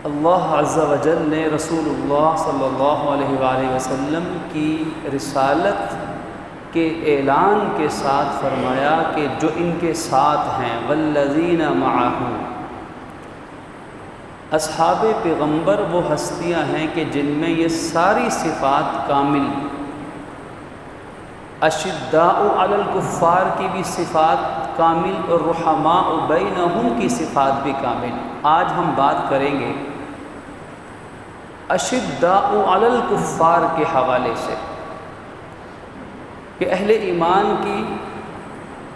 اللہ عز و جل نے رسول اللہ صلی اللہ علیہ وآلہ وسلم کی رسالت کے اعلان کے ساتھ فرمایا کہ جو ان کے ساتھ ہیں والذین معہ، اصحاب پیغمبر وہ ہستیاں ہیں کہ جن میں یہ ساری صفات کامل، اشداء علی الکفار کی بھی صفات کامل اور رحماء بینہم کی صفات بھی کامل۔ آج ہم بات کریں گے اشداء علی الکفار کے حوالے سے کہ اہل ایمان کی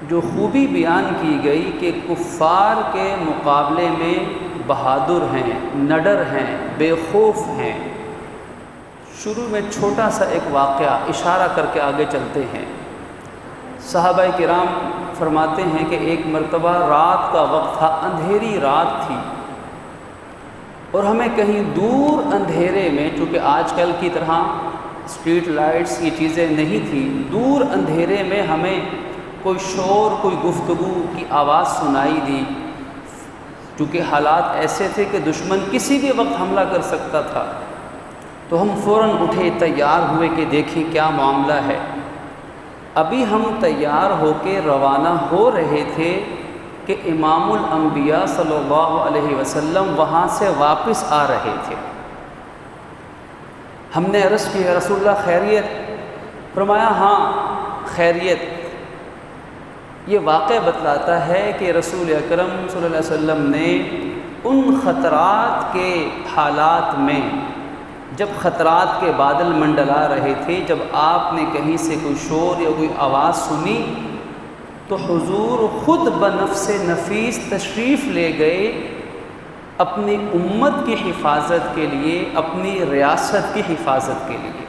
جو خوبی بیان کی گئی کہ کفار کے مقابلے میں بہادر ہیں، نڈر ہیں، بے خوف ہیں۔ شروع میں چھوٹا سا ایک واقعہ اشارہ کر کے آگے چلتے ہیں۔ صحابہ کرام فرماتے ہیں کہ ایک مرتبہ رات کا وقت تھا، اندھیری رات تھی، اور ہمیں کہیں دور اندھیرے میں، چونکہ آج کل کی طرح اسٹریٹ لائٹس یہ چیزیں نہیں تھیں، دور اندھیرے میں ہمیں کوئی شور، کوئی گفتگو کی آواز سنائی دی، چونکہ حالات ایسے تھے کہ دشمن کسی بھی وقت حملہ کر سکتا تھا۔ تو ہم فوراً اٹھے، تیار ہوئے کہ دیکھیں کیا معاملہ ہے۔ ابھی ہم تیار ہو کے روانہ ہو رہے تھے کہ امام الانبیاء صلی اللہ علیہ وسلم وہاں سے واپس آ رہے تھے۔ ہم نے عرض کی یا رسول اللہ خیریت؟ فرمایا ہاں خیریت۔ یہ واقعہ بتلاتا ہے کہ رسول اکرم صلی اللہ علیہ وسلم نے ان خطرات کے حالات میں، جب خطرات کے بادل منڈلا رہے تھے، جب آپ نے کہیں سے کوئی شور یا کوئی آواز سنی تو حضور خود بنفس نفیس تشریف لے گئے اپنی امت کی حفاظت کے لیے، اپنی ریاست کی حفاظت کے لیے۔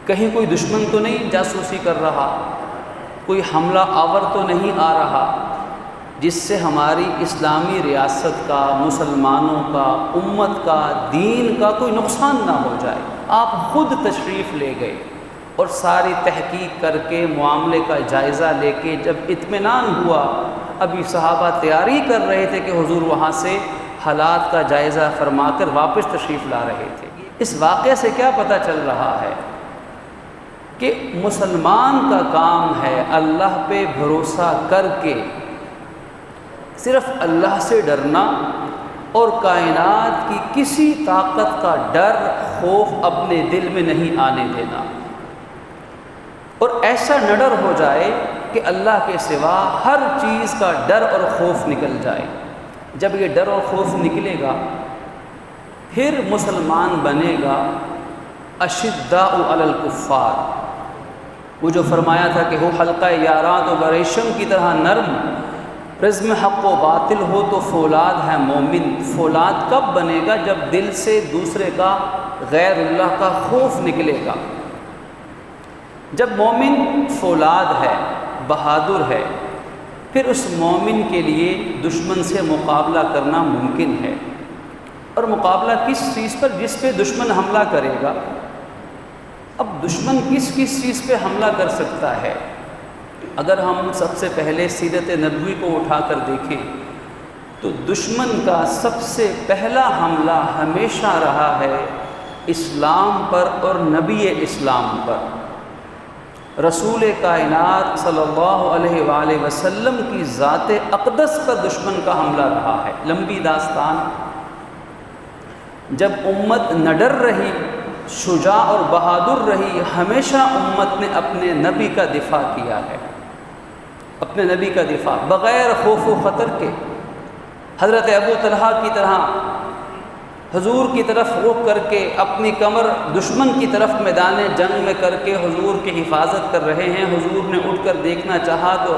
کہیں کوئی دشمن تو نہیں جاسوسی کر رہا، کوئی حملہ آور تو نہیں آ رہا جس سے ہماری اسلامی ریاست کا، مسلمانوں کا، امت کا، دین کا کوئی نقصان نہ ہو جائے۔ آپ خود تشریف لے گئے اور ساری تحقیق کر کے معاملے کا جائزہ لے کے جب اطمینان ہوا، ابھی صحابہ تیاری کر رہے تھے کہ حضور وہاں سے حالات کا جائزہ فرما کر واپس تشریف لا رہے تھے۔ اس واقعے سے کیا پتہ چل رہا ہے کہ مسلمان کا کام ہے اللہ پہ بھروسہ کر کے صرف اللہ سے ڈرنا اور کائنات کی کسی طاقت کا ڈر، خوف اپنے دل میں نہیں آنے دینا، اور ایسا نڈر ہو جائے کہ اللہ کے سوا ہر چیز کا ڈر اور خوف نکل جائے۔ جب یہ ڈر اور خوف نکلے گا پھر مسلمان بنے گا اشداء علی الکفار۔ وہ جو فرمایا تھا کہ وہ حلقہ یاراں تو بریشم کی طرح نرم، رزم حق و باطل ہو تو فولاد ہے مومن۔ فولاد کب بنے گا؟ جب دل سے دوسرے کا، غیر اللہ کا خوف نکلے گا۔ جب مومن فولاد ہے، بہادر ہے، پھر اس مومن کے لیے دشمن سے مقابلہ کرنا ممکن ہے۔ اور مقابلہ کس چیز پر؟ جس پہ دشمن حملہ کرے گا۔ اب دشمن کس چیز پہ حملہ کر سکتا ہے؟ اگر ہم سب سے پہلے سیرت نبوی کو اٹھا کر دیکھیں تو دشمن کا سب سے پہلا حملہ ہمیشہ رہا ہے اسلام پر اور نبی اسلام پر۔ رسول کائنات صلی اللہ علیہ وآلہ وسلم کی ذات اقدس پر دشمن کا حملہ رہا ہے۔ لمبی داستان۔ جب امت نڈر رہی، شجاع اور بہادر رہی، ہمیشہ امت نے اپنے نبی کا دفاع کیا ہے، اپنے نبی کا دفاع بغیر خوف و خطر کے۔ حضرت ابو طلحہ کی طرح حضور کی طرف رخ کر کے اپنی کمر دشمن کی طرف میدان جنگ میں کر کے حضور کی حفاظت کر رہے ہیں۔ حضور نے اٹھ کر دیکھنا چاہا تو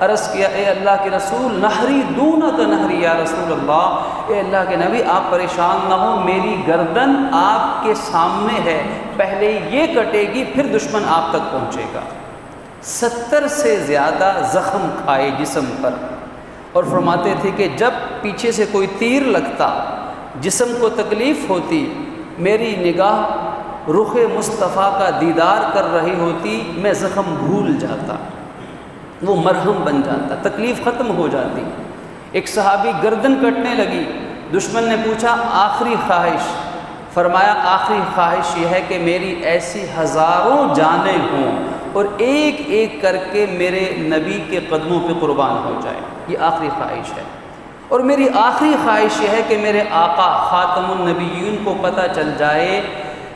عرض کیا اے اللہ کے رسول، نہری دونک نہری یا رسول اللہ، اے اللہ کے نبی آپ پریشان نہ ہو، میری گردن آپ کے سامنے ہے، پہلے یہ کٹے گی پھر دشمن آپ تک پہنچے گا۔ 70 سے زیادہ زخم کھائے جسم پر، اور فرماتے تھے کہ جب پیچھے سے کوئی تیر لگتا، جسم کو تکلیف ہوتی، میری نگاہ رخ مصطفیٰ کا دیدار کر رہی ہوتی، میں زخم بھول جاتا، وہ مرہم بن جاتا، تکلیف ختم ہو جاتی۔ ایک صحابی گردن کٹنے لگی دشمن نے پوچھا آخری خواہش، فرمایا آخری خواہش یہ ہے کہ میری ایسی ہزاروں جانیں ہوں اور ایک ایک کر کے میرے نبی کے قدموں پہ قربان ہو جائے، یہ آخری خواہش ہے۔ اور میری آخری خواہش یہ ہے کہ میرے آقا خاتم النبیین کو پتہ چل جائے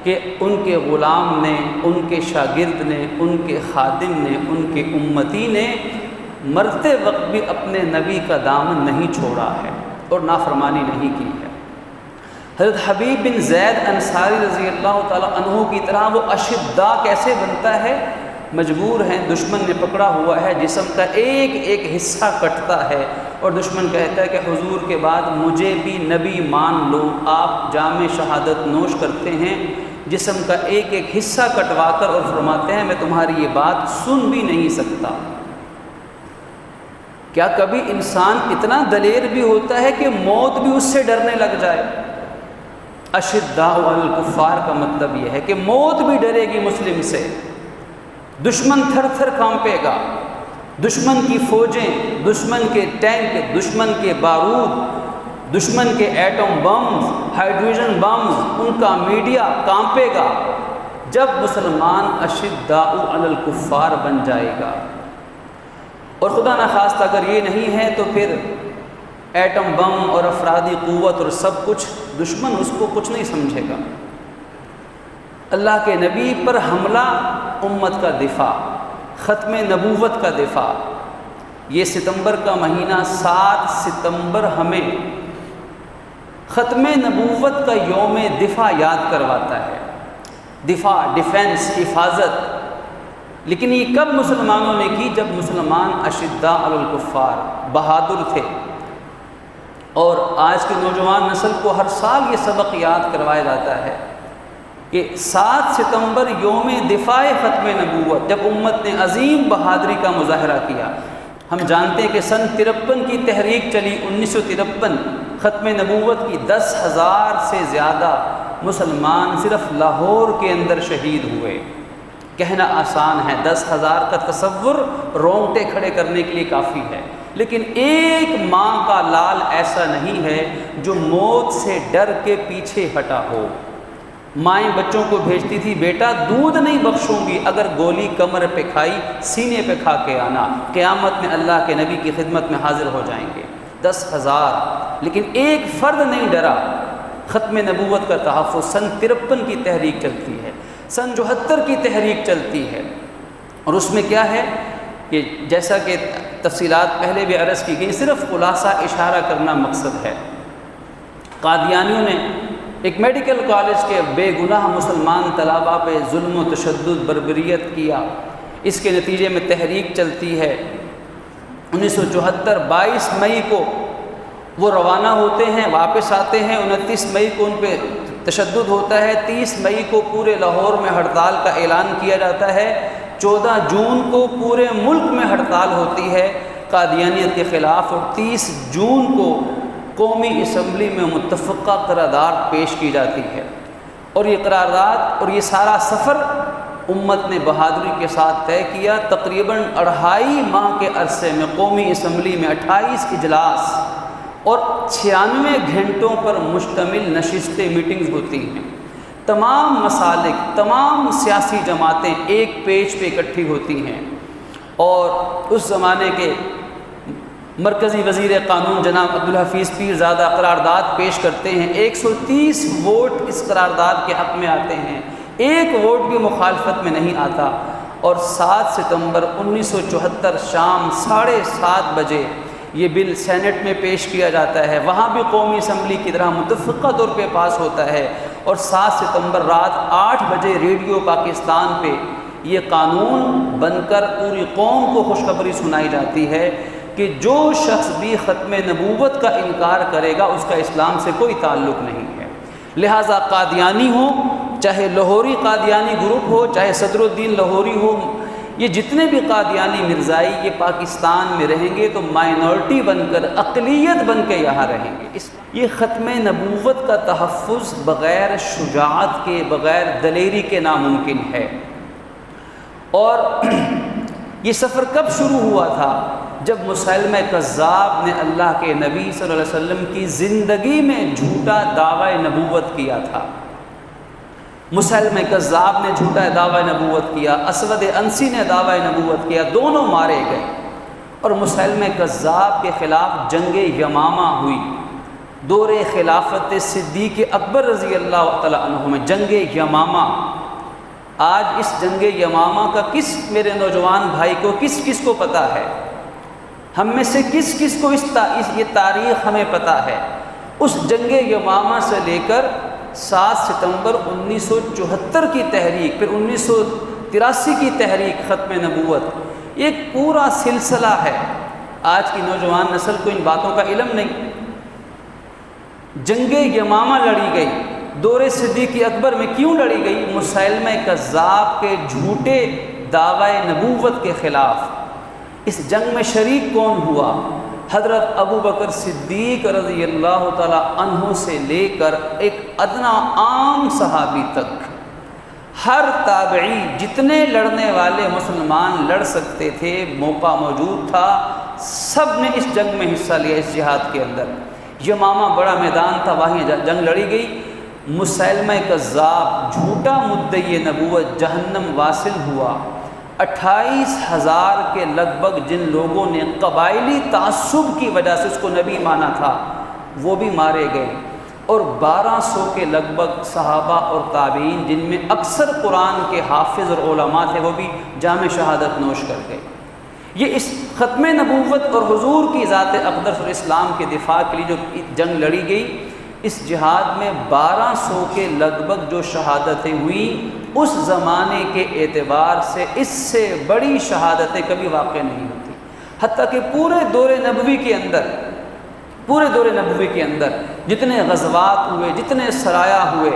کہ ان کے غلام نے، ان کے شاگرد نے، ان کے خادم نے، ان کے امتی نے مرتے وقت بھی اپنے نبی کا دامن نہیں چھوڑا ہے اور نافرمانی نہیں کی ہے۔ حضرت حبیب بن زید انصاری رضی اللہ تعالیٰ عنہ کی طرح وہ اشداء کیسے بنتا ہے؟ مجبور ہیں، دشمن نے پکڑا ہوا ہے، جسم کا ایک ایک حصہ کٹتا ہے اور دشمن کہتا ہے کہ حضور کے بعد مجھے بھی نبی مان لو، آپ جام شہادت نوش کرتے ہیں، جسم کا ایک ایک حصہ کٹوا کر اور فرماتے ہیں میں تمہاری یہ بات سن بھی نہیں سکتا۔ کیا کبھی انسان اتنا دلیر بھی ہوتا ہے کہ موت بھی اس سے ڈرنے لگ جائے؟ اشداء علی الکفار کا مطلب یہ ہے کہ موت بھی ڈرے گی مسلم سے، دشمن تھر تھر کانپے گا، دشمن کی فوجیں، دشمن کے ٹینک، دشمن کے بارود، دشمن کے ایٹم بمز، ہائیڈروجن بمز، ان کا میڈیا کانپے گا جب مسلمان اشداء علی الکفار بن جائے گا۔ اور خدا نخواستہ اگر یہ نہیں ہے تو پھر ایٹم بم اور افرادی قوت اور سب کچھ، دشمن اس کو کچھ نہیں سمجھے گا۔ اللہ کے نبی پر حملہ امت کا دفاع، ختم نبوت کا دفاع۔ یہ ستمبر کا مہینہ 7 ستمبر ہمیں ختم نبوت کا یوم دفاع یاد کرواتا ہے۔ دفاع، ڈیفنس، حفاظت۔ لیکن یہ کب مسلمانوں نے کی؟ جب مسلمان اشداء علی الکفار، بہادر تھے۔ اور آج کی نوجوان نسل کو ہر سال یہ سبق یاد کروایا جاتا ہے کہ 7 ستمبر یوم دفاع ختم نبوت، جب امت نے عظیم بہادری کا مظاہرہ کیا۔ ہم جانتے ہیں کہ سن 53 کی تحریک چلی، 1953 ختم نبوت کی 10,000 سے زیادہ مسلمان صرف لاہور کے اندر شہید ہوئے۔ کہنا آسان ہے، 10,000 کا تصور رونگٹے کھڑے کرنے کے لیے کافی ہے، لیکن ایک ماں کا لال ایسا نہیں ہے جو موت سے ڈر کے پیچھے ہٹا ہو۔ مائیں بچوں کو بھیجتی تھی، بیٹا دودھ نہیں بخشوں گی اگر گولی کمر پہ کھائی، سینے پہ کھا کے آنا، قیامت میں اللہ کے نبی کی خدمت میں حاضر ہو جائیں گے۔ 10,000، لیکن ایک فرد نہیں ڈرا۔ ختم نبوت کا تحفظ، سن 53 کی تحریک چلتی ہے، سن 74 کی تحریک چلتی ہے، اور اس میں کیا ہے کہ جیسا کہ تفصیلات پہلے بھی عرض کی گئی، صرف خلاصہ اشارہ کرنا مقصد ہے۔ قادیانیوں نے ایک میڈیکل کالج کے بے گناہ مسلمان طلباء پہ ظلم و تشدد، بربریت کیا۔ اس کے نتیجے میں تحریک چلتی ہے۔ 1974 22 مئی کو وہ روانہ ہوتے ہیں، واپس آتے ہیں، 29 مئی کو ان پہ تشدد ہوتا ہے، 30 مئی کو پورے لاہور میں ہڑتال کا اعلان کیا جاتا ہے، 14 جون کو پورے ملک میں ہڑتال ہوتی ہے قادیانیت کے خلاف، اور 30 جون کو قومی اسمبلی میں متفقہ قرارداد پیش کی جاتی ہے۔ اور یہ قرارداد اور یہ سارا سفر امت نے بہادری کے ساتھ طے کیا۔ تقریباً 2.5 ماہ کے عرصے میں قومی اسمبلی میں 28 اجلاس اور 96 گھنٹوں پر مشتمل نشستیں، میٹنگز ہوتی ہیں۔ تمام مسالک، تمام سیاسی جماعتیں ایک پیج پہ اکٹھی ہوتی ہیں، اور اس زمانے کے مرکزی وزیر قانون جناب عبدالحفیظ پیرزادہ قرارداد پیش کرتے ہیں۔ 130 ووٹ اس قرارداد کے حق میں آتے ہیں، ایک ووٹ بھی مخالفت میں نہیں آتا، اور 7 ستمبر 1974 شام 7:30 بجے یہ بل سینٹ میں پیش کیا جاتا ہے، وہاں بھی قومی اسمبلی کی طرح متفقہ طور پہ پاس ہوتا ہے، اور 7 ستمبر رات 8 بجے ریڈیو پاکستان پہ یہ قانون بن کر پوری قوم کو خوشخبری سنائی جاتی ہے کہ جو شخص بھی ختم نبوت کا انکار کرے گا اس کا اسلام سے کوئی تعلق نہیں ہے۔ لہٰذا قادیانی ہو، چاہے لاہوری قادیانی گروپ ہو، چاہے صدر الدین لاہوری ہو، یہ جتنے بھی قادیانی مرزائی یہ پاکستان میں رہیں گے تو مائنورٹی بن کر، اقلیت بن کے یہاں رہیں گے۔ یہ ختم نبوت کا تحفظ بغیر شجاعت کے، بغیر دلیری کے ناممکن ہے۔ اور یہ سفر کب شروع ہوا تھا؟ جب مسیلمہ کذاب نے اللہ کے نبی صلی اللہ علیہ وسلم کی زندگی میں جھوٹا دعویٰ نبوت کیا تھا۔ مسیلمہ کذاب نے جھوٹا دعویٰ نبوت کیا، اسود انسی نے دعویٰ نبوت کیا، دونوں مارے گئے۔ اور مسیلمہ کذاب کے خلاف جنگ یمامہ ہوئی، دور خلافت صدیق اکبر رضی اللہ تعالیٰ عنہ میں جنگ یمامہ۔ آج اس جنگ یمامہ کا میرے نوجوان بھائی کو کس کو پتہ ہے؟ ہم میں سے کس کو یہ تاریخ ہمیں پتہ ہے؟ اس جنگ یمامہ سے لے کر 7 ستمبر 1974 کی تحریک، پھر 1983 کی تحریک ختم نبوت، ایک پورا سلسلہ ہے۔ آج کی نوجوان نسل کو ان باتوں کا علم نہیں۔ جنگ یمامہ لڑی گئی، دور صدیق اکبر میں کیوں لڑی گئی؟ مسیلمہ کذاب کے جھوٹے دعوی نبوت کے خلاف۔ اس جنگ میں شریک کون ہوا؟ حضرت ابو بکر صدیق رضی اللہ تعالیٰ عنہ سے لے کر ایک ادنا عام صحابی تک، ہر تابعی، جتنے لڑنے والے مسلمان لڑ سکتے تھے، موقع موجود تھا، سب نے اس جنگ میں حصہ لیا۔ اس جہاد کے اندر یمامہ بڑا میدان تھا، وہیں جنگ لڑی گئی۔ مسیلمہ کذاب جھوٹا مدعی نبوت جہنم واصل ہوا۔ 28,000 کے لگ بھگ جن لوگوں نے قبائلی تعصب کی وجہ سے اس کو نبی مانا تھا، وہ بھی مارے گئے، اور 1200 کے لگ بھگ صحابہ اور تابعین، جن میں اکثر قرآن کے حافظ اور علماء تھے، وہ بھی جام شہادت نوش کر گئے۔ یہ اس ختم نبوت اور حضور کی ذات اقدس اور اسلام کے دفاع کے لیے جو جنگ لڑی گئی، اس جہاد میں 1200 کے لگ بھگ جو شہادتیں ہوئیں، اس زمانے کے اعتبار سے اس سے بڑی شہادتیں کبھی واقع نہیں ہوتی۔ حتیٰ کہ پورے دور نبوی کے اندر جتنے غزوات ہوئے، جتنے سرایا ہوئے،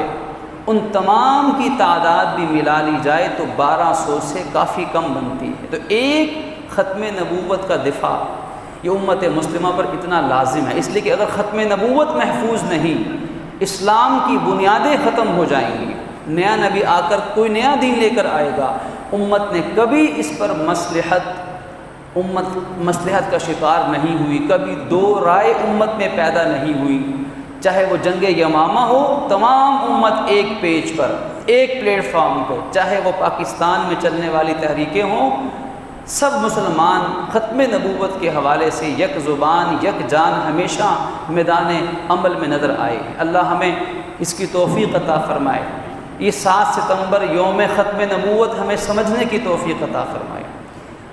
ان تمام کی تعداد بھی ملا لی جائے تو 1200 سے کافی کم بنتی ہے۔ تو ایک ختم نبوت کا دفاع یہ امت مسلمہ پر اتنا لازم ہے، اس لیے کہ اگر ختم نبوت محفوظ نہیں، اسلام کی بنیادیں ختم ہو جائیں گی۔ نیا نبی آ کر کوئی نیا دین لے کر آئے گا، امت نے کبھی اس پر مصلحت کا شکار نہیں ہوئی، کبھی دو رائے امت میں پیدا نہیں ہوئی۔ چاہے وہ جنگ یمامہ ہو، تمام امت ایک پیج پر، ایک پلیٹ فارم پر، چاہے وہ پاکستان میں چلنے والی تحریکیں ہوں، سب مسلمان ختم نبوت کے حوالے سے یک زبان یک جان ہمیشہ میدان عمل میں نظر آئے۔ اللہ ہمیں اس کی توفیق عطا فرمائے۔ یہ 7 ستمبر یوم ختم نبوت ہمیں سمجھنے کی توفیق عطا فرمائے۔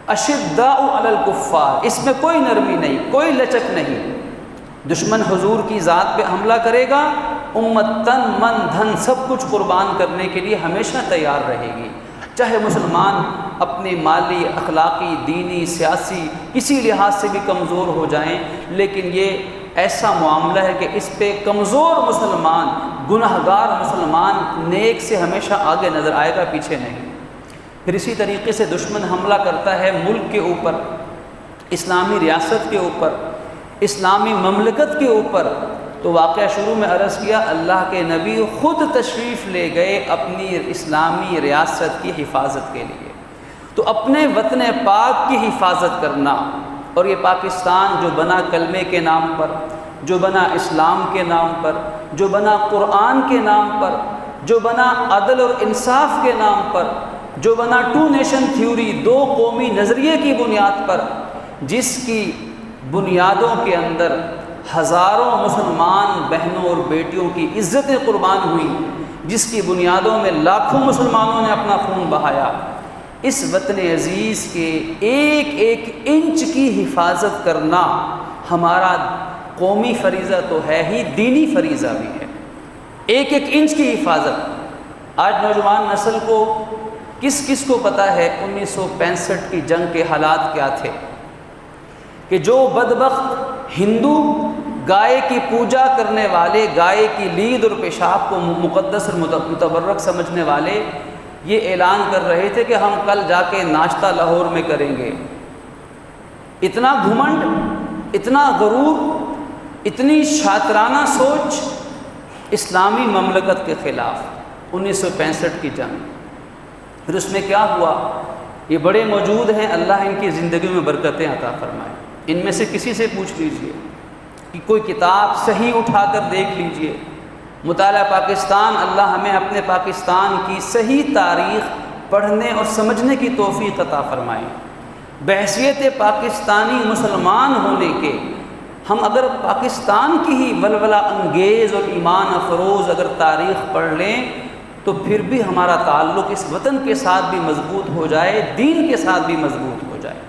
اشداء علی الکفار، اس میں کوئی نرمی نہیں، کوئی لچک نہیں۔ دشمن حضور کی ذات پہ حملہ کرے گا، امت تن من دھن سب کچھ قربان کرنے کے لیے ہمیشہ تیار رہے گی، چاہے مسلمان اپنے مالی، اخلاقی، دینی، سیاسی کسی لحاظ سے بھی کمزور ہو جائیں، لیکن یہ ایسا معاملہ ہے کہ اس پہ کمزور مسلمان، گناہگار مسلمان نیک سے ہمیشہ آگے نظر آئے گا، پیچھے نہیں۔ پھر اسی طریقے سے دشمن حملہ کرتا ہے ملک کے اوپر، اسلامی ریاست کے اوپر، اسلامی مملکت کے اوپر، تو واقعہ شروع میں عرض کیا، اللہ کے نبی خود تشریف لے گئے اپنی اسلامی ریاست کی حفاظت کے لیے۔ تو اپنے وطن پاک کی حفاظت کرنا، اور یہ پاکستان جو بنا کلمے کے نام پر، جو بنا اسلام کے نام پر، جو بنا قرآن کے نام پر، جو بنا عدل اور انصاف کے نام پر، جو بنا 2 نیشن تھیوری، 2 قومی نظریے کی بنیاد پر، جس کی بنیادوں کے اندر ہزاروں مسلمان بہنوں اور بیٹیوں کی عزتیں قربان ہوئیں، جس کی بنیادوں میں لاکھوں مسلمانوں نے اپنا خون بہایا، اس وطن عزیز کے ایک ایک انچ کی حفاظت کرنا ہمارا قومی فریضہ تو ہے ہی، دینی فریضہ بھی ہے۔ ایک ایک انچ کی حفاظت۔ آج نوجوان نسل کو کس کو پتہ ہے 1965 کی جنگ کے حالات کیا تھے، کہ جو بدبخت ہندو گائے کی پوجا کرنے والے، گائے کی لید اور پیشاب کو مقدس اور متبرک سمجھنے والے، یہ اعلان کر رہے تھے کہ ہم کل جا کے ناشتہ لاہور میں کریں گے۔ اتنا گھمنڈ، اتنا غرور، اتنی شاطرانہ سوچ اسلامی مملکت کے خلاف 1965 کی جنگ۔ پھر اس میں کیا ہوا؟ یہ بڑے موجود ہیں، اللہ ان کی زندگیوں میں برکتیں عطا فرمائے۔ ان میں سے کسی سے پوچھ لیجئے کہ کوئی کتاب صحیح اٹھا کر دیکھ لیجئے، مطالعہ پاکستان، اللہ ہمیں اپنے پاکستان کی صحیح تاریخ پڑھنے اور سمجھنے کی توفیق عطا فرمائے۔ بحیثیت پاکستانی مسلمان ہونے کے ہم اگر پاکستان کی ہی ولولہ انگیز اور ایمان افروز اگر تاریخ پڑھ لیں تو پھر بھی ہمارا تعلق اس وطن کے ساتھ بھی مضبوط ہو جائے، دین کے ساتھ بھی مضبوط ہو جائے۔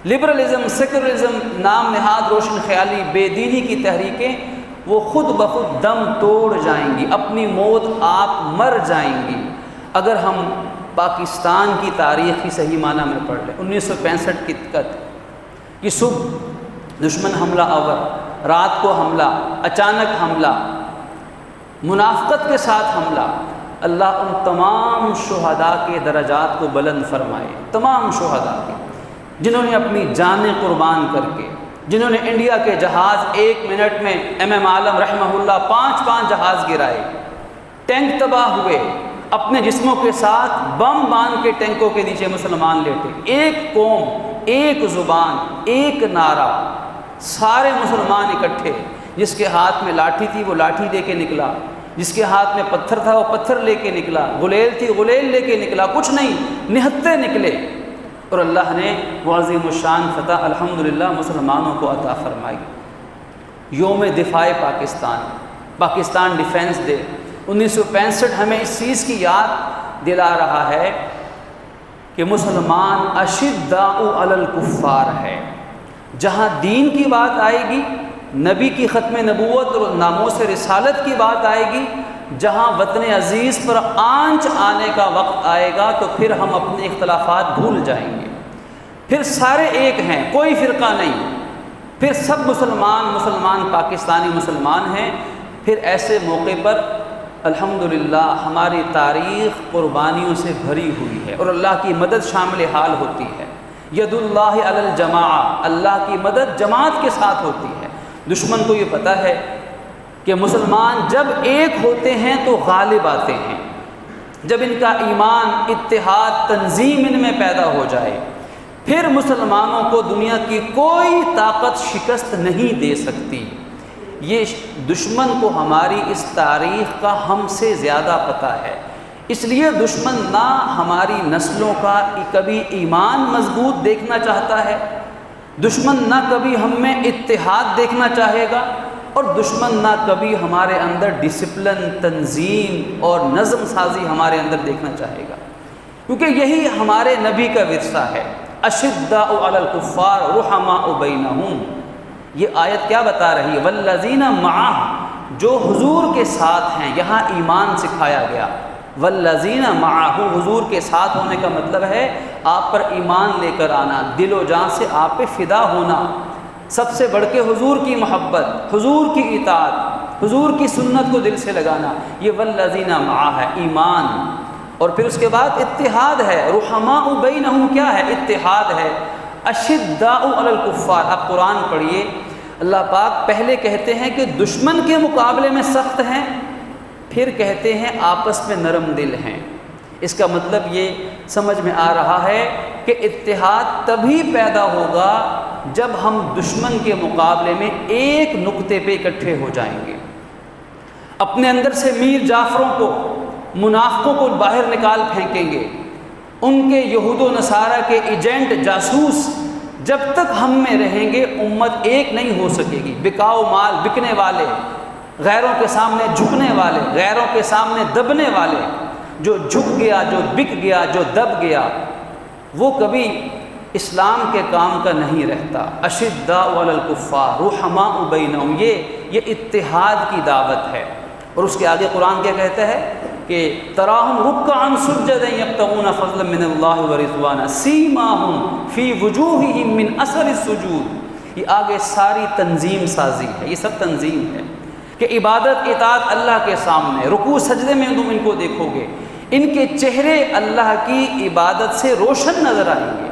لبرلزم، سیکولرزم، نام نہاد روشن خیالی، بے دینی کی تحریکیں وہ خود بخود دم توڑ جائیں گی، اپنی موت آپ مر جائیں گی اگر ہم پاکستان کی تاریخ کی صحیح معنی میں پڑھ لیں۔ 1965 کی صبح دشمن حملہ آور، رات کو حملہ، اچانک حملہ، منافقت کے ساتھ حملہ، اللہ ان تمام شہداء کے درجات کو بلند فرمائے، تمام شہداء کے، جنہوں نے اپنی جانیں قربان کر کے، جنہوں نے انڈیا کے جہاز 1 منٹ میں ایم عالم رحمہ اللہ 5 جہاز گرائے، ٹینک تباہ ہوئے، اپنے جسموں کے ساتھ بم باندھ کے ٹینکوں کے نیچے مسلمان لیٹے، ایک قوم، ایک زبان، ایک نعرہ، سارے مسلمان اکٹھے، جس کے ہاتھ میں لاٹھی تھی وہ لاٹھی لے کے نکلا، جس کے ہاتھ میں پتھر تھا وہ پتھر لے کے نکلا، غلیل تھی غلیل لے کے نکلا، کچھ نہیں، نہتے نکلے، اور اللہ نے وہ عظیم الشان فتح الحمدللہ مسلمانوں کو عطا فرمائی۔ یوم دفاع پاکستان ڈیفینس ڈے 1965 ہمیں اس چیز کی یاد دلا رہا ہے کہ مسلمان اشداء علی الکفار ہے۔ جہاں دین کی بات آئے گی، نبی کی ختم نبوت اور ناموس رسالت کی بات آئے گی، جہاں وطن عزیز پر آنچ آنے کا وقت آئے گا تو پھر ہم اپنے اختلافات بھول جائیں گے، پھر سارے ایک ہیں، کوئی فرقہ نہیں، پھر سب مسلمان پاکستانی مسلمان ہیں۔ پھر ایسے موقع پر الحمدللہ ہماری تاریخ قربانیوں سے بھری ہوئی ہے اور اللہ کی مدد شامل حال ہوتی ہے۔ ید اللہ علی الجماع، اللہ کی مدد جماعت کے ساتھ ہوتی ہے۔ دشمن کو یہ پتہ ہے کہ مسلمان جب ایک ہوتے ہیں تو غالب آتے ہیں، جب ان کا ایمان، اتحاد، تنظیم ان میں پیدا ہو جائے پھر مسلمانوں کو دنیا کی کوئی طاقت شکست نہیں دے سکتی۔ یہ دشمن کو ہماری اس تاریخ کا ہم سے زیادہ پتہ ہے، اس لیے دشمن نہ ہماری نسلوں کا کبھی ایمان مضبوط دیکھنا چاہتا ہے، دشمن نہ کبھی ہم میں اتحاد دیکھنا چاہے گا، اور دشمن نہ کبھی ہمارے اندر ڈسپلن، تنظیم اور نظم سازی ہمارے اندر دیکھنا چاہے گا، کیونکہ یہی ہمارے نبی کا ورثہ ہے۔ اشداء علی الکفار رحماء بینہم، یہ آیت کیا بتا رہی ہے؟ والذین معہ، جو حضور کے ساتھ ہیں، یہاں ایمان سکھایا گیا۔ والذین معہ، حضور کے ساتھ ہونے کا مطلب ہے آپ پر ایمان لے کر آنا، دل و جان سے آپ پہ فدا ہونا، سب سے بڑھ کے حضور کی محبت، حضور کی اطاعت، حضور کی سنت کو دل سے لگانا، یہ والذین معہ ہے، ایمان۔ اور پھر اس کے بعد اتحاد ہے، رحماء بینہم کیا ہے؟ اتحاد ہے۔ اشداء علی الکفار، آپ قرآن پڑھیے، اللہ پاک پہلے کہتے ہیں کہ دشمن کے مقابلے میں سخت ہیں، پھر کہتے ہیں آپس میں نرم دل ہیں۔ اس کا مطلب یہ سمجھ میں آ رہا ہے کہ اتحاد تبھی پیدا ہوگا جب ہم دشمن کے مقابلے میں ایک نقطے پہ اکٹھے ہو جائیں گے، اپنے اندر سے میر جعفروں کو، منافقوں کو باہر نکال پھینکیں گے، ان کے یہود و نصارہ کے ایجنٹ، جاسوس جب تک ہم میں رہیں گے امت ایک نہیں ہو سکے گی۔ بکاؤ مال بکنے والے، غیروں کے سامنے جھکنے والے، غیروں کے سامنے دبنے والے، جو جھک گیا، جو بک گیا، جو دب گیا، وہ کبھی اسلام کے کام کا نہیں رہتا۔ اشداء علی الکفار رحماء بینہم، یہ اتحاد کی دعوت ہے۔ اور اس کے آگے قرآن کیا کہتا ہے کہ تراہم رکعا سجدا یبتغون فضلا من اللہ ورضوانا سیماہم فی وجوہہم من اثر السجود۔ یہ آگے ساری تنظیم سازی ہے، یہ سب تنظیم ہے کہ عبادت اطاعت اللہ کے سامنے، رکوع سجدے میں تم ان کو دیکھو گے، ان کے چہرے اللہ کی عبادت سے روشن نظر آئیں گے،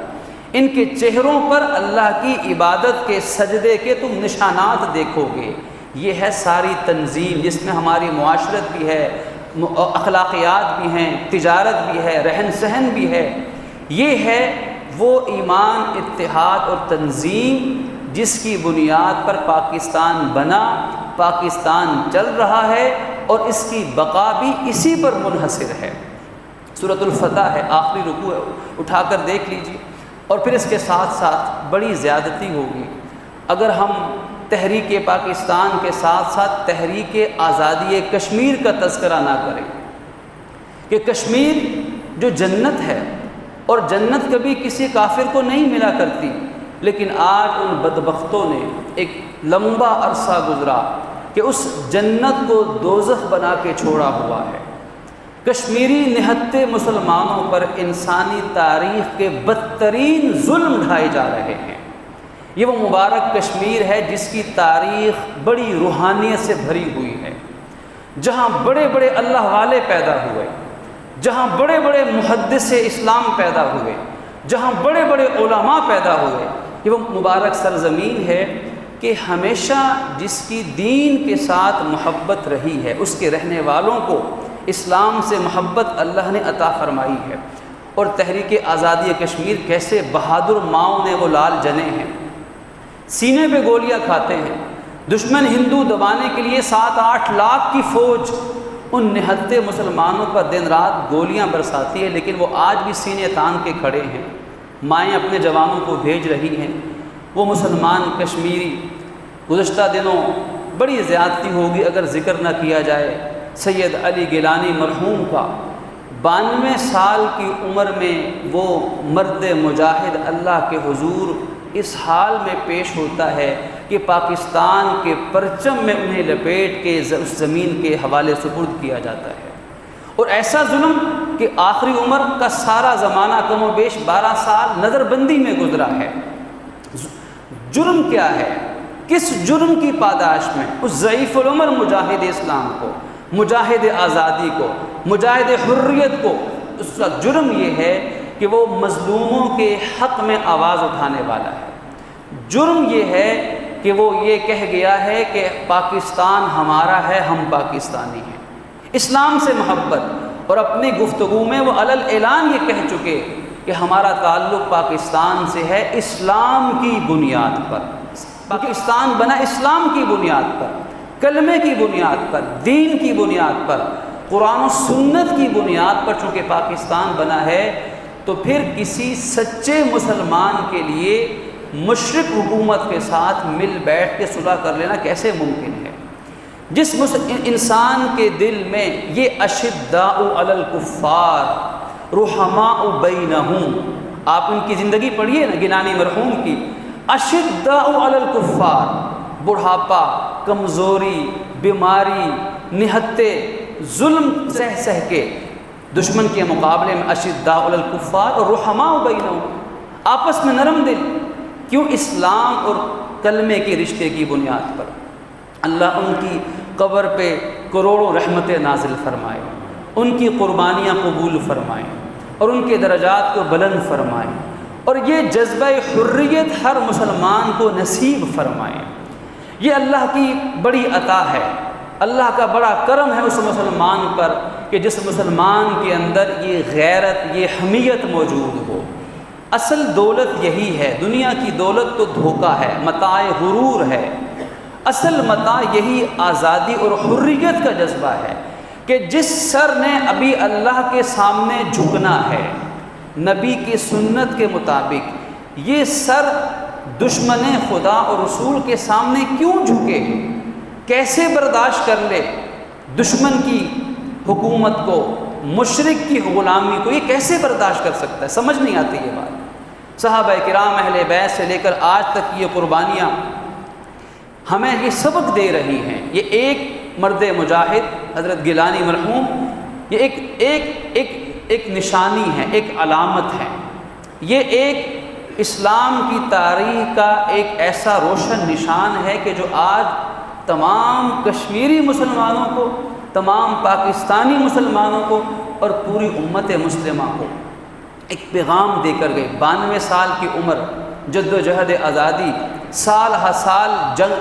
ان کے چہروں پر اللہ کی عبادت کے سجدے کے تم نشانات دیکھو گے۔ یہ ہے ساری تنظیم جس میں ہماری معاشرت بھی ہے، اخلاقیات بھی ہیں، تجارت بھی ہے، رہن سہن بھی ہے۔ یہ ہے وہ ایمان، اتحاد اور تنظیم جس کی بنیاد پر پاکستان بنا، پاکستان چل رہا ہے اور اس کی بقا بھی اسی پر منحصر ہے۔ سورۃ الفتح ہے، آخری رکوع ہے، اٹھا کر دیکھ لیجیے۔ اور پھر اس کے ساتھ ساتھ بڑی زیادتی ہوگی اگر ہم تحریک پاکستان کے ساتھ ساتھ تحریک آزادی کشمیر کا تذکرہ نہ کریں، کہ کشمیر جو جنت ہے، اور جنت کبھی کسی کافر کو نہیں ملا کرتی، لیکن آج ان بدبختوں نے ایک لمبا عرصہ گزرا کہ اس جنت کو دوزخ بنا کے چھوڑا ہوا ہے۔ کشمیری نہتے مسلمانوں پر انسانی تاریخ کے بدترین ظلم ڈھائے جا رہے ہیں۔ یہ وہ مبارک کشمیر ہے جس کی تاریخ بڑی روحانیت سے بھری ہوئی ہے، جہاں بڑے بڑے اللہ والے پیدا ہوئے، جہاں بڑے بڑے محدث اسلام پیدا ہوئے، جہاں بڑے بڑے علماء پیدا ہوئے۔ یہ وہ مبارک سرزمین ہے کہ ہمیشہ جس کی دین کے ساتھ محبت رہی ہے، اس کے رہنے والوں کو اسلام سے محبت اللہ نے عطا فرمائی ہے۔ اور تحریک آزادی کشمیر کیسے بہادر ماؤں نے وہ لال جنے ہیں، سینے پہ گولیاں کھاتے ہیں، دشمن ہندو دبانے کے لیے 7-8 لاکھ کی فوج ان نہتے مسلمانوں پر دن رات گولیاں برساتی ہے، لیکن وہ آج بھی سینے تان کے کھڑے ہیں، مائیں اپنے جوانوں کو بھیج رہی ہیں۔ وہ مسلمان کشمیری، گزشتہ دنوں بڑی زیادتی ہوگی اگر ذکر نہ کیا جائے سید علی گیلانی مرحوم کا۔ 92 سال کی عمر میں وہ مرد مجاہد اللہ کے حضور اس حال میں پیش ہوتا ہے کہ پاکستان کے پرچم میں انہیں لپیٹ کے اس زمین کے حوالے سپرد کیا جاتا ہے۔ اور ایسا ظلم کہ آخری عمر کا سارا زمانہ کم و بیش 12 سال نظر بندی میں گزرا ہے۔ جرم کیا ہے؟ کس جرم کی پاداش میں اس ضعیف العمر مجاہد اسلام کو، مجاہد آزادی کو، مجاہد حریت کو، اس کا جرم یہ ہے کہ وہ مظلوموں کے حق میں آواز اٹھانے والا ہے۔ جرم یہ ہے کہ وہ یہ کہہ گیا ہے کہ پاکستان ہمارا ہے، ہم پاکستانی ہیں، اسلام سے محبت، اور اپنی گفتگو میں وہ علل اعلان یہ کہہ چکے کہ ہمارا تعلق پاکستان سے ہے اسلام کی بنیاد پر۔ پاکستان بنا اسلام کی بنیاد پر، کلمے کی بنیاد پر، دین کی بنیاد پر، قرآن و سنت کی بنیاد پر چونکہ پاکستان بنا ہے، تو پھر کسی سچے مسلمان کے لیے مشرک حکومت کے ساتھ مل بیٹھ کے صلح کر لینا کیسے ممکن ہے؟ جس انسان کے دل میں یہ اشداء علی الکفار رحماء بینہم، آپ ان کی زندگی پڑھیے نا گیلانی مرحوم کی، اشداء علی الکفار، بڑھاپا، کمزوری، بیماری، نہتے، ظلم سہ سہ کے دشمن کے مقابلے میں اشداء علی الکفار اور رحماء بینہم، آپس میں نرم دل، کیوں؟ اسلام اور کلمے کے رشتے کی بنیاد پر۔ اللہ ان کی قبر پہ کروڑوں رحمتیں نازل فرمائے، ان کی قربانیاں قبول فرمائیں اور ان کے درجات کو بلند فرمائیں، اور یہ جذبہ حریت ہر مسلمان کو نصیب فرمائیں۔ یہ اللہ کی بڑی عطا ہے، اللہ کا بڑا کرم ہے اس مسلمان پر کہ جس مسلمان کے اندر یہ غیرت، یہ حمیت موجود ہو۔ اصل دولت یہی ہے، دنیا کی دولت تو دھوکہ ہے، متاع غرور ہے۔ اصل متاع یہی آزادی اور حریت کا جذبہ ہے کہ جس سر نے ابھی اللہ کے سامنے جھکنا ہے نبی کی سنت کے مطابق، یہ سر دشمن خدا اور رسول کے سامنے کیوں جھکے؟ کیسے برداشت کر لے دشمن کی حکومت کو، مشرک کی غلامی کو؟ یہ کیسے برداشت کر سکتا ہے؟ سمجھ نہیں آتی یہ بات۔ صحابہ کرام اہل بیت سے لے کر آج تک یہ قربانیاں ہمیں یہ سبق دے رہی ہیں۔ یہ ایک مرد مجاہد حضرت گیلانی مرحوم، یہ ایک نشانی ہے، ایک علامت ہے، یہ ایک اسلام کی تاریخ کا ایک ایسا روشن نشان ہے کہ جو آج تمام کشمیری مسلمانوں کو، تمام پاکستانی مسلمانوں کو اور پوری امت مسلمہ کو ایک پیغام دے کر گئے۔ 92 سال کی عمر، جد و جہد آزادی، سال ہر سال جنگ،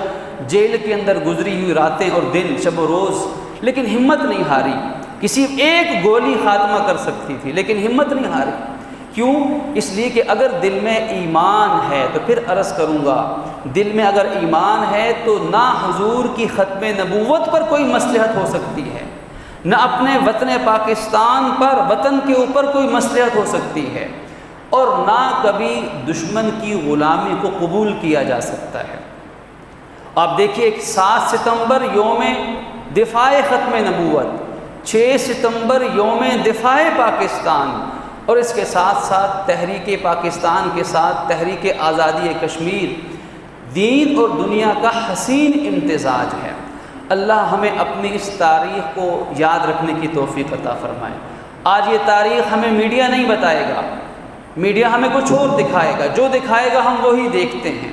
جیل کے اندر گزری ہوئی راتیں اور دن، شب و روز، لیکن ہمت نہیں ہاری۔ کسی ایک گولی خاتمہ کر سکتی تھی لیکن ہمت نہیں ہاری۔ کیوں؟ اس لیے کہ اگر دل میں ایمان ہے تو پھر عرض کروں گا، دل میں اگر ایمان ہے تو نہ حضور کی ختم نبوت پر کوئی مصلحت ہو سکتی ہے، نہ اپنے وطن پاکستان پر، وطن کے اوپر کوئی مصلحت ہو سکتی ہے، اور نہ کبھی دشمن کی غلامی کو قبول کیا جا سکتا ہے۔ آپ دیکھیے 7 ستمبر یوم دفاع ختم نبوت، 6 ستمبر یوم دفاع پاکستان، اور اس کے ساتھ ساتھ تحریک پاکستان کے ساتھ تحریک آزادی کشمیر، دین اور دنیا کا حسین امتزاج ہے۔ اللہ ہمیں اپنی اس تاریخ کو یاد رکھنے کی توفیق عطا فرمائے۔ آج یہ تاریخ ہمیں میڈیا نہیں بتائے گا، میڈیا ہمیں کچھ اور دکھائے گا، جو دکھائے گا ہم وہی دیکھتے ہیں۔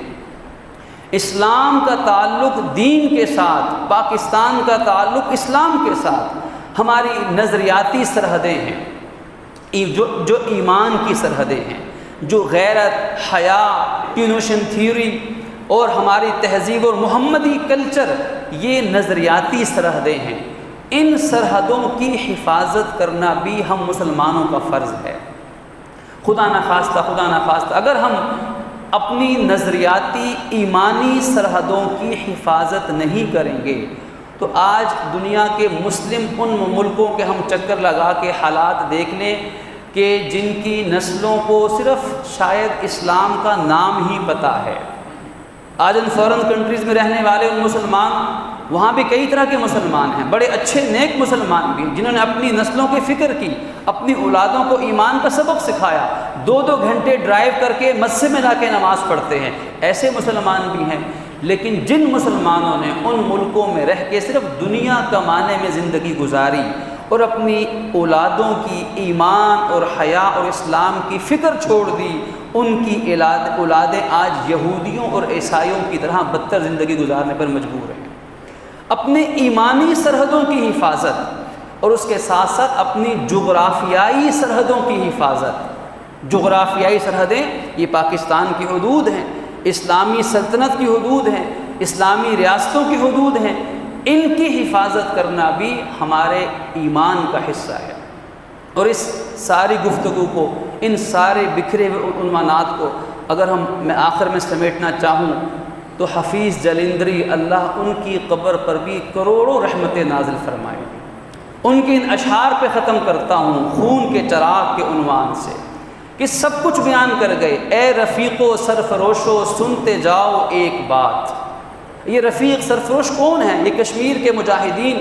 اسلام کا تعلق دین کے ساتھ، پاکستان کا تعلق اسلام کے ساتھ، ہماری نظریاتی سرحدیں ہیں، جو ایمان کی سرحدیں ہیں، جو غیرت، حیا، ٹیونوشن تھیوری اور ہماری تہذیب اور محمدی کلچر، یہ نظریاتی سرحدیں ہیں۔ ان سرحدوں کی حفاظت کرنا بھی ہم مسلمانوں کا فرض ہے۔ خدا نخواستہ اگر ہم اپنی نظریاتی ایمانی سرحدوں کی حفاظت نہیں کریں گے تو آج دنیا کے مسلم ان ملکوں کے ہم چکر لگا کے حالات دیکھ لیں کہ جن کی نسلوں کو صرف شاید اسلام کا نام ہی پتہ ہے۔ آج ان فورن کنٹریز میں رہنے والے ان مسلمان، وہاں بھی کئی طرح کے مسلمان ہیں، بڑے اچھے نیک مسلمان بھی ہیں، جنہوں نے اپنی نسلوں کی فکر کی، اپنی اولادوں کو ایمان کا سبق سکھایا، 2 گھنٹے ڈرائیو کر کے مسجد میں لا کے نماز پڑھتے ہیں، ایسے مسلمان بھی ہیں۔ لیکن جن مسلمانوں نے ان ملکوں میں رہ کے صرف دنیا کمانے میں زندگی گزاری اور اپنی اولادوں کی ایمان اور حیا اور اسلام کی فکر چھوڑ دی، ان کی اولادیں آج یہودیوں اور عیسائیوں کی طرح بدتر زندگی گزارنے پر مجبور ہیں۔ اپنے ایمانی سرحدوں کی حفاظت اور اس کے ساتھ ساتھ اپنی جغرافیائی سرحدوں کی حفاظت۔ جغرافیائی سرحدیں یہ پاکستان کی حدود ہیں، اسلامی سلطنت کی حدود ہیں، اسلامی ریاستوں کی حدود ہیں، ان کی حفاظت کرنا بھی ہمارے ایمان کا حصہ ہے۔ اور اس ساری گفتگو کو، ان سارے بکھرے ہوئے عنوانات کو اگر میں آخر میں سمیٹنا چاہوں تو حفیظ جلندری، اللہ ان کی قبر پر بھی کروڑوں رحمتیں نازل فرمائے۔ ان کے ان اشعار پہ ختم کرتا ہوں خون کے چراغ کے عنوان سے کہ سب کچھ بیان کر گئے۔ اے رفیقو سرفروشو سنتے جاؤ ایک بات۔ یہ رفیق سرفروش کون ہیں؟ یہ کشمیر کے مجاہدین،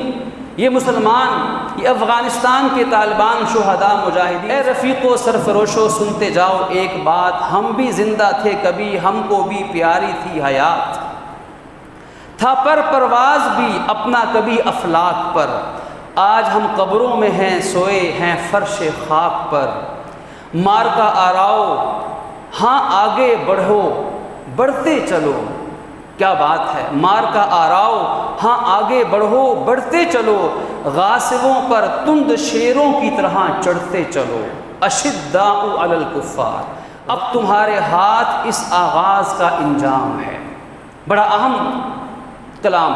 یہ مسلمان، یہ افغانستان کے طالبان شہداء مجاہدین۔ اے رفیقو سرفروشو سنتے جاؤ ایک بات، ہم بھی زندہ تھے کبھی، ہم کو بھی پیاری تھی حیات، تھا پر پرواز بھی اپنا کبھی افلاک پر، آج ہم قبروں میں ہیں سوئے ہیں فرش خاک پر، مار کا آراؤ ہاں آگے بڑھو بڑھتے چلو۔ کیا بات ہے، مار کا آراؤ ہاں آگے بڑھو بڑھتے چلو، غاصبوں پر تند شیروں کی طرح چڑھتے چلو، اشداء علی الکفار۔ اب تمہارے ہاتھ اس آغاز کا انجام ہے۔ بڑا اہم کلام،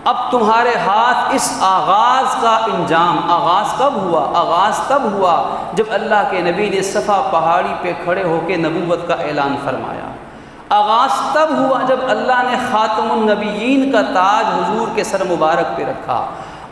اب تمہارے ہاتھ اس آغاز کا انجام۔ آغاز کب ہوا؟ آغاز تب ہوا جب اللہ کے نبی نے صفا پہاڑی پہ کھڑے ہو کے نبوت کا اعلان فرمایا۔ آغاز تب ہوا جب اللہ نے خاتم النبیین کا تاج حضور کے سر مبارک پہ رکھا۔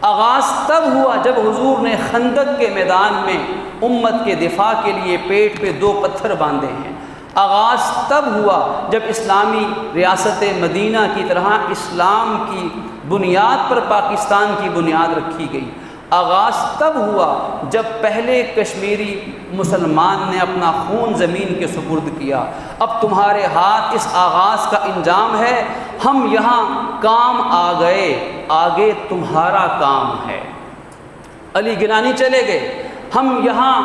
آغاز تب ہوا جب حضور نے خندق کے میدان میں امت کے دفاع کے لیے پیٹ پہ 2 پتھر باندھے ہیں۔ آغاز تب ہوا جب اسلامی ریاست مدینہ کی طرح اسلام کی بنیاد پر پاکستان کی بنیاد رکھی گئی۔ آغاز تب ہوا جب پہلے کشمیری مسلمان نے اپنا خون زمین کے سپرد کیا۔ اب تمہارے ہاتھ اس آغاز کا انجام ہے، ہم یہاں کام آ گئے، آگے تمہارا کام ہے۔ علی گیلانی چلے گئے، ہم یہاں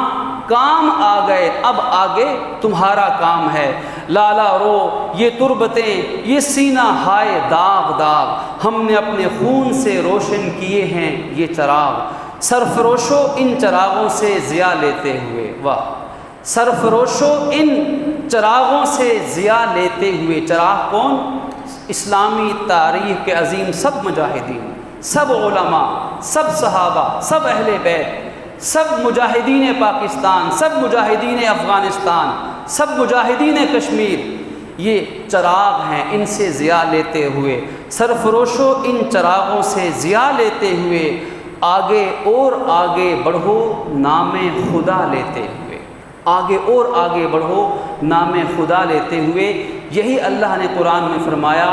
کام آ گئے، اب آگے تمہارا کام ہے۔ لالا رو یہ تربتیں، یہ سینہ ہائے داغ داغ، ہم نے اپنے خون سے روشن کیے ہیں یہ چراغ، سرفروشو ان چراغوں سے ضیاء لیتے ہوئے۔ واہ، سرفروشو ان چراغوں سے ضیاء لیتے ہوئے۔ چراغ کون؟ اسلامی تاریخ کے عظیم سب مجاہدین، سب علماء، سب صحابہ، سب اہل بیت، سب مجاہدین پاکستان، سب مجاہدین افغانستان، سب مجاہدین کشمیر یہ چراغ ہیں، ان سے ضیاء لیتے ہوئے، سرفروشو ان چراغوں سے ضیاء لیتے ہوئے آگے اور آگے بڑھو نام خدا لیتے ہوئے، آگے اور آگے بڑھو نام خدا لیتے ہوئے۔ یہی اللہ نے قرآن میں فرمایا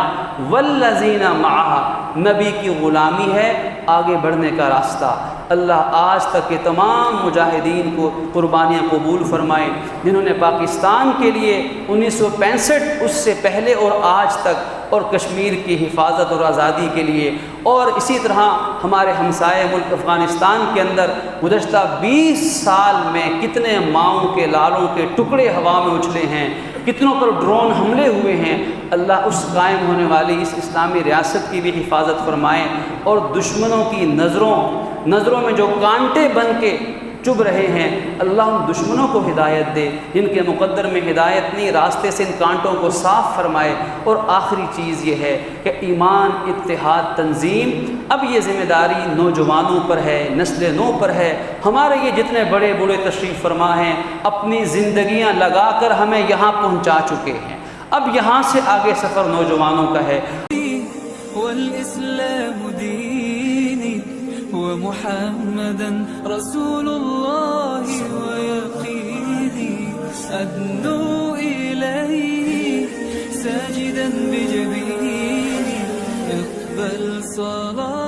والذین معہ، نبی کی غلامی ہے آگے بڑھنے کا راستہ۔ اللہ آج تک کے تمام مجاہدین کو قربانیاں قبول فرمائے جنہوں نے پاکستان کے لیے 1965 اس سے پہلے اور آج تک، اور کشمیر کی حفاظت اور آزادی کے لیے، اور اسی طرح ہمارے ہمسائے ملک افغانستان کے اندر گزشتہ 20 سال میں کتنے ماؤں کے لالوں کے ٹکڑے ہوا میں اچھلے ہیں، کتنوں پر ڈرون حملے ہوئے ہیں۔ اللہ اس قائم ہونے والی اس اسلامی ریاست کی بھی حفاظت فرمائے، اور دشمنوں کی نظروں میں جو کانٹے بن کے چبھ رہے ہیں، اللہ ان دشمنوں کو ہدایت دے، جن کے مقدر میں ہدایت نہیں، راستے سے ان کانٹوں کو صاف فرمائے۔ اور آخری چیز یہ ہے کہ ایمان، اتحاد، تنظیم، اب یہ ذمہ داری نوجوانوں پر ہے، نسل نو پر ہے۔ ہمارے یہ جتنے بڑے بوڑھے تشریف فرما ہیں اپنی زندگیاں لگا کر ہمیں یہاں پہنچا چکے ہیں، اب یہاں سے آگے سفر نوجوانوں کا ہے۔ والإسلام ديني ومحمدا رسول الله ويقيني أدنو إليه ساجدا بجبيني اقبل صلاة